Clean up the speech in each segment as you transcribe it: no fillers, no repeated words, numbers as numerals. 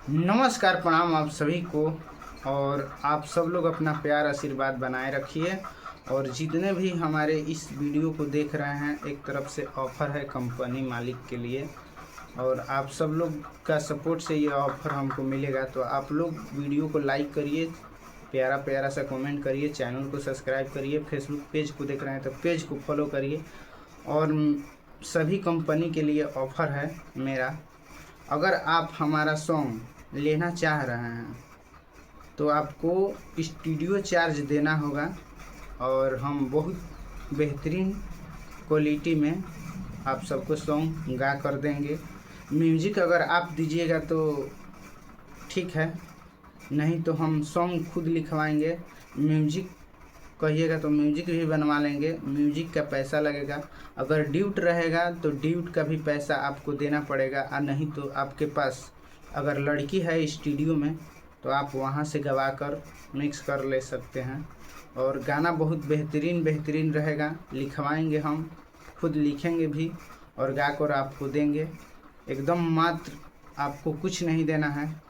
नमस्कार, प्रणाम आप सभी को। और आप सब लोग अपना प्यार आशीर्वाद बनाए रखिए। और जितने भी हमारे इस वीडियो को देख रहे हैं, एक तरफ से ऑफ़र है कंपनी मालिक के लिए, और आप सब लोग का सपोर्ट से ये ऑफ़र हमको मिलेगा। तो आप लोग वीडियो को लाइक करिए, प्यारा प्यारा सा कमेंट करिए, चैनल को सब्सक्राइब करिए, फेसबुक पेज को देख रहे हैं तो पेज को फॉलो करिए। और सभी कंपनी के लिए ऑफ़र है मेरा। अगर आप हमारा सॉन्ग लेना चाह रहे हैं तो आपको स्टूडियो चार्ज देना होगा, और हम बहुत बेहतरीन क्वालिटी में आप सबको सॉन्ग गा कर देंगे। म्यूज़िक अगर आप दीजिएगा तो ठीक है, नहीं तो हम सॉन्ग खुद लिखवाएंगे। म्यूज़िक कहिएगा तो म्यूज़िक भी बनवा लेंगे, म्यूज़िक का पैसा लगेगा। अगर ड्यूट रहेगा तो ड्यूट का भी पैसा आपको देना पड़ेगा, और नहीं तो आपके पास अगर लड़की है स्टूडियो में तो आप वहाँ से गवा कर मिक्स कर ले सकते हैं। और गाना बहुत बेहतरीन रहेगा, लिखवाएंगे, हम खुद लिखेंगे भी और गा कर आपको देंगे। एकदम मात्र आपको कुछ नहीं देना है,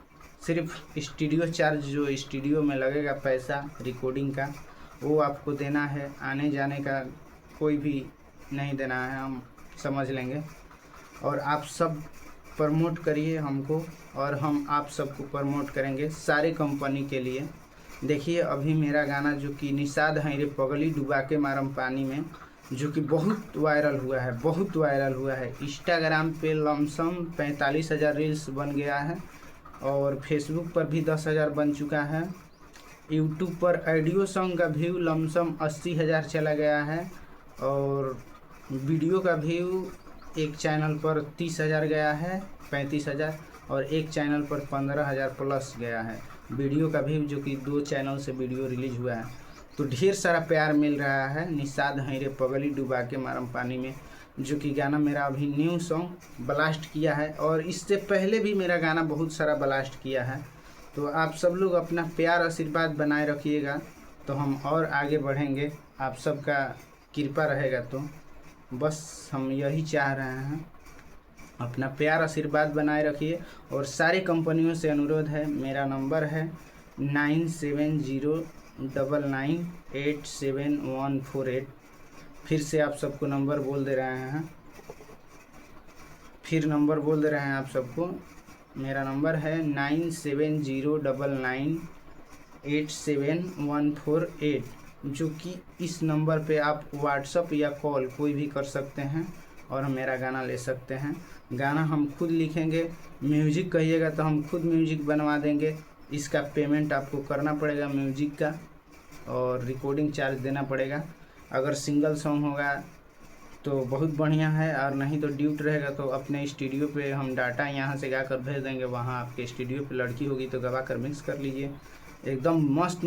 सिर्फ स्टूडियो चार्ज जो स्टूडियो में लगेगा पैसा रिकॉर्डिंग का, वो आपको देना है। आने जाने का कोई भी नहीं देना है, हम समझ लेंगे। और आप सब प्रमोट करिए हमको, और हम आप सबको प्रमोट करेंगे सारे कंपनी के लिए। देखिए अभी मेरा गाना जो कि निषाद हैं रे पगली डुबा के मारम पानी में, जो कि बहुत वायरल हुआ है। इंस्टाग्राम पे लमसम 45,000 रील्स बन गया है, और फेसबुक पर भी 10,000 बन चुका है। यूट्यूब पर ऑडियो सॉन्ग का व्यू लमसम 80,000 चला गया है, और वीडियो का व्यू एक चैनल पर 30,000 गया है, 35,000, और एक चैनल पर 15,000 प्लस गया है वीडियो का व्यू, जो कि 2 चैनल से वीडियो रिलीज हुआ है। तो ढेर सारा प्यार मिल रहा है निषाद हैं रे पगली डुबा के मारम पानी में, जो कि गाना मेरा अभी न्यू सॉन्ग ब्लास्ट किया है, और इससे पहले भी मेरा गाना बहुत सारा ब्लास्ट किया है। तो आप सब लोग अपना प्यार आशीर्वाद बनाए रखिएगा, तो हम और आगे बढ़ेंगे। आप सबका कृपा रहेगा तो बस हम यही चाह रहे हैं। अपना प्यार आशीर्वाद बनाए रखिए। और सारी कंपनियों से अनुरोध है, मेरा नंबर है 9709987148। फिर से आप सबको नंबर बोल दे रहे हैं, आप सबको। मेरा नंबर है 9709987148, जो कि इस नंबर पे आप व्हाट्सअप या कॉल कोई भी कर सकते हैं और मेरा गाना ले सकते हैं। गाना हम खुद लिखेंगे, म्यूज़िक कहिएगा तो हम खुद म्यूज़िक बनवा देंगे। इसका पेमेंट आपको करना पड़ेगा म्यूज़िक का, और रिकॉर्डिंग चार्ज देना पड़ेगा। अगर सिंगल सॉन्ग होगा तो बहुत बढ़िया है, और नहीं तो ड्यूट रहेगा तो अपने स्टूडियो पे हम डाटा यहाँ से गा कर भेज देंगे। वहाँ आपके स्टूडियो पे लड़की होगी तो गवा कर मिक्स कर लीजिए। एकदम मस्त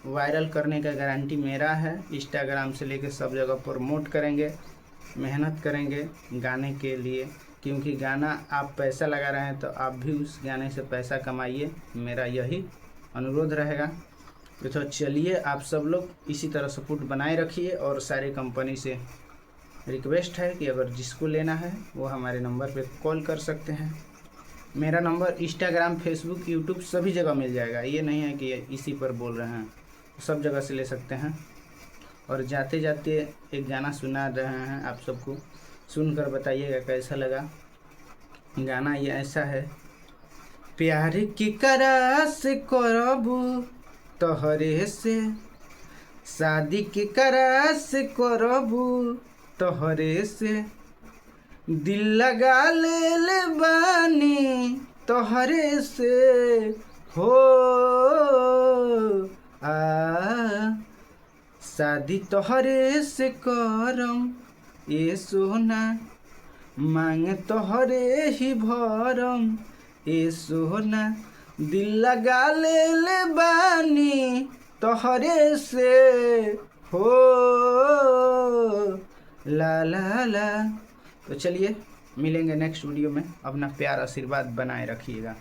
वायरल करने का गारंटी मेरा है। इंस्टाग्राम से लेके सब जगह प्रमोट करेंगे, मेहनत करेंगे गाने के लिए, क्योंकि गाना आप पैसा लगा रहे हैं तो आप भी उस गाने से पैसा कमाइए, मेरा यही अनुरोध रहेगा। तो चलिए, आप सब लोग इसी तरह सपोर्ट बनाए रखिए। और सारे कंपनी से रिक्वेस्ट है कि अगर जिसको लेना है वो हमारे नंबर पे कॉल कर सकते हैं। मेरा नंबर इंस्टाग्राम, फेसबुक, यूट्यूब सभी जगह मिल जाएगा। ये नहीं है कि इसी पर बोल रहे हैं, सब जगह से ले सकते हैं। और जाते जाते एक गाना सुना रहे हैं, आप सबको सुनकर बताइएगा कैसा लगा। गाना ये ऐसा है, प्यार की करा से करबू तोहरे से, शादी की करा से करबू तोहरे से, दिल लगा ले बानी तोहरे से हो शादी तोहरे से करम ए सोना, मांग तोहरे ही भरम ए सोना, दिल लगा ले बानी तोहरे से हो ला ला ला। तो चलिए मिलेंगे नेक्स्ट वीडियो में। अपना प्यार आशीर्वाद बनाए रखिएगा।